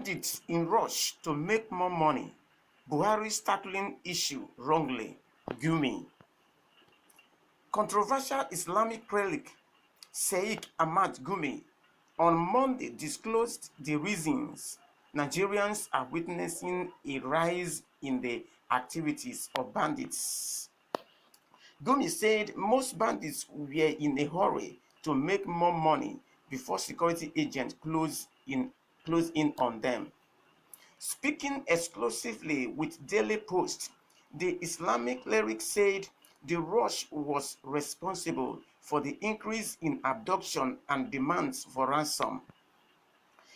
Bandits in rush to make more money. Buhari's tackling issue wrongly. GUMI. Controversial Islamic cleric Sheikh Ahmad GUMI on Monday disclosed the reasons Nigerians are witnessing a rise in the activities of bandits. GUMI said most bandits were in a hurry to make more money before security agents close in on them. Speaking exclusively with Daily Post, the Islamic cleric said the rush was responsible for the increase in abduction and demands for ransom,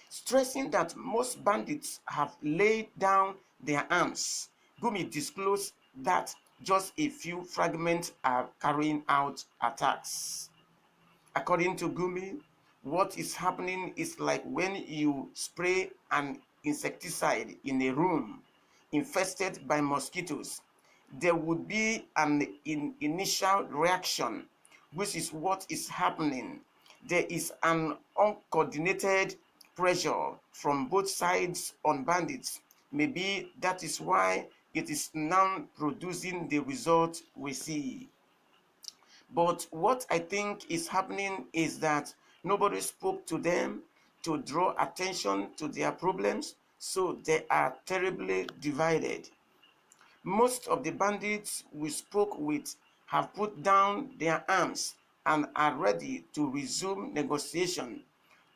stressing that most bandits have laid down their arms. GUMI disclosed that just a few fragments are carrying out attacks. According to GUMI, what is happening is like when you spray an insecticide in a room infested by mosquitoes. There would be an initial reaction, which is what is happening. There is an uncoordinated pressure from both sides on bandits. Maybe that is why it is now producing the result we see. But what I think is happening is that nobody spoke to them to draw attention to their problems, so they are terribly divided. Most of the bandits we spoke with have put down their arms and are ready to resume negotiation.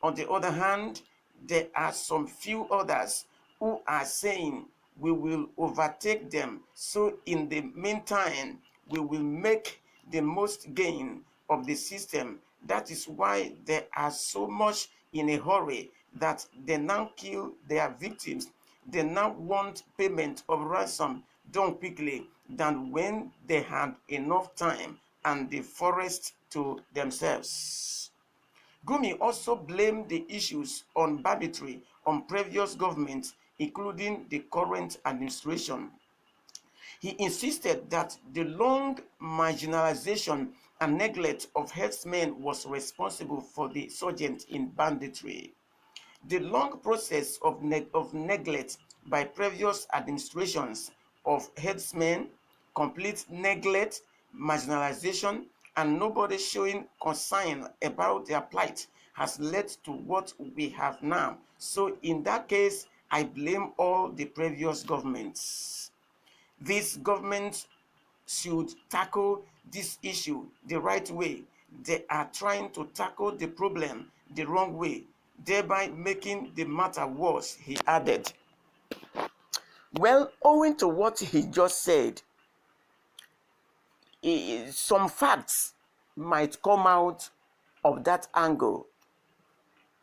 On the other hand, there are some few others who are saying we will overtake them, so in the meantime, we will make the most gain of the system. That is why they are so much in a hurry that they now kill their victims. They now want payment of ransom done quickly than when they had enough time and the forest to themselves. GUMI also blamed the issues on banditry on previous governments, including the current administration. He insisted that the long marginalization and neglect of herdsmen was responsible for the surge in banditry. The long process of neglect by previous administrations of herdsmen, complete neglect, marginalization, and nobody showing concern about their plight has led to what we have now. So in that case, I blame all the previous governments. These governments should tackle this issue the right way. They are trying to tackle the problem the wrong way, thereby making the matter worse, he added. Well, owing to what he just said, some facts might come out of that angle,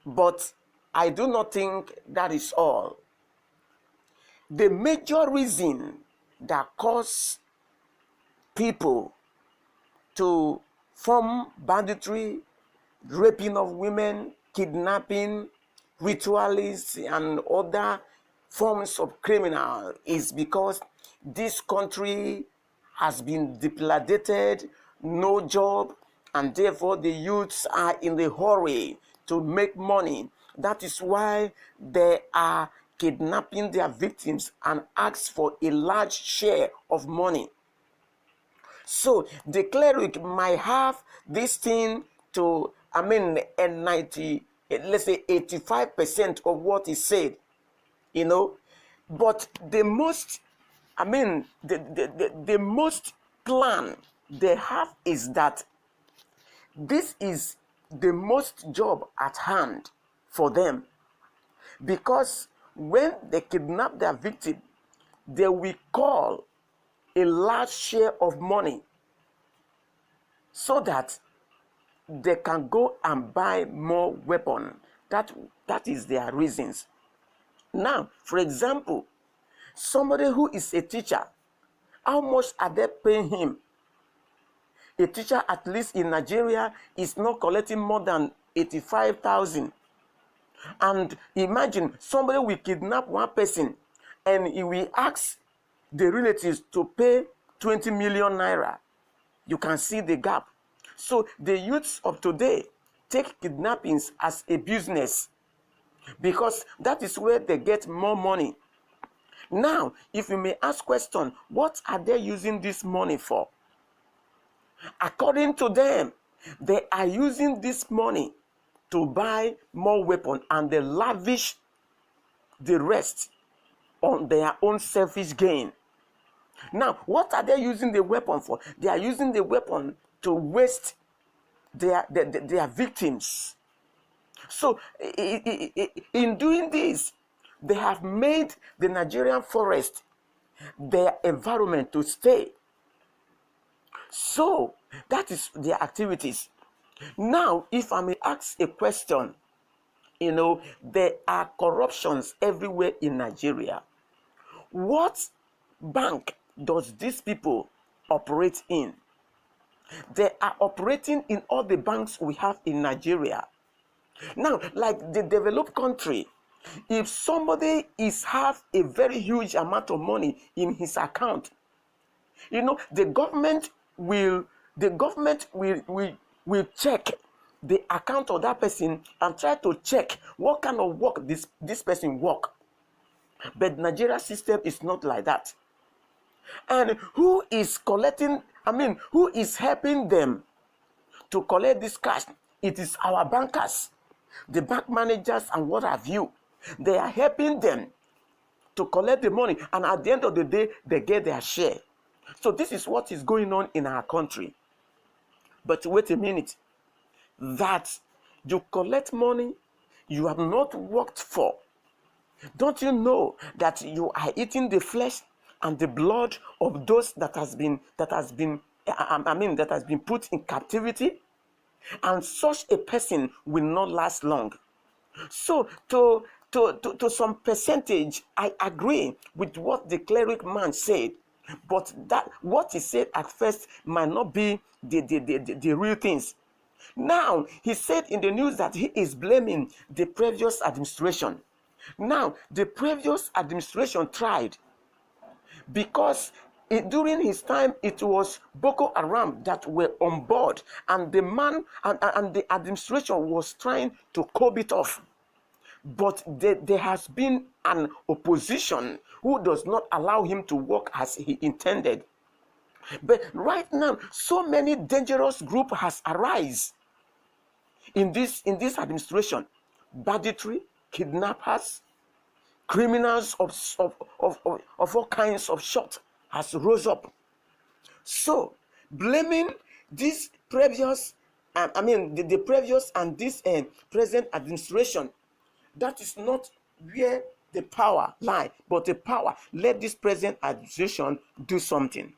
but I do not think that is all. The major reason that causes people to form banditry, raping of women, kidnapping, ritualists, and other forms of criminal is because this country has been dilapidated, no job, and therefore the youths are in the hurry to make money. That is why they are kidnapping their victims and ask for a large share of money. So the cleric might have this thing to, a 90, let's say 85% of what he said, but the most, the most plan they have is that this is the most job at hand for them, because when they kidnap their victim, they will call a large share of money so that they can go and buy more weapons. That is their reasons. Now, for example, somebody who is a teacher, how much are they paying him? A teacher, at least in Nigeria, is not collecting more than 85,000. And imagine somebody will kidnap one person and he will ask the relatives to pay 20 million naira. You can see the gap. So the youths of today take kidnappings as a business. because that is where they get more money. Now, if you may ask question, what are they using this money for? According to them, they are using this money to buy more weapons, and they lavish the rest on their own selfish gain. Now, what are they using the weapon for? They are using the weapon to waste their victims. So, in doing this, they have made the Nigerian forest their environment to stay. So, that is their activities. Now, if I may ask a question, there are corruptions everywhere in Nigeria. What bank does these people operate in? They are operating in all the banks we have in Nigeria. Now, like the developed country, if somebody have a very huge amount of money in his account, the government will check the account of that person and try to check what kind of work this person work. But Nigeria system is not like that. And who is who is helping them to collect this cash? It is our bankers, the bank managers and what have you. They are helping them to collect the money, and at the end of the day, they get their share. So this is what is going on in our country. But wait a minute, that you collect money you have not worked for. Don't you know that you are eating the flesh and the blood of those that has been put in captivity? And such a person will not last long. So to some percentage, I agree with what the cleric man said, but that what he said at first might not be the real things. Now, he said in the news that he is blaming the previous administration. Now, the previous administration tried, because during his time it was Boko Haram that were on board, and the man and the administration was trying to curb it off. But there has been an opposition who does not allow him to work as he intended. But right now, so many dangerous groups has arisen in this administration. Banditry, kidnappers, criminals of all kinds of sort has rose up. So blaming this previous, the previous and this present administration, that is not where the power lie, but the power. Let this present administration do something.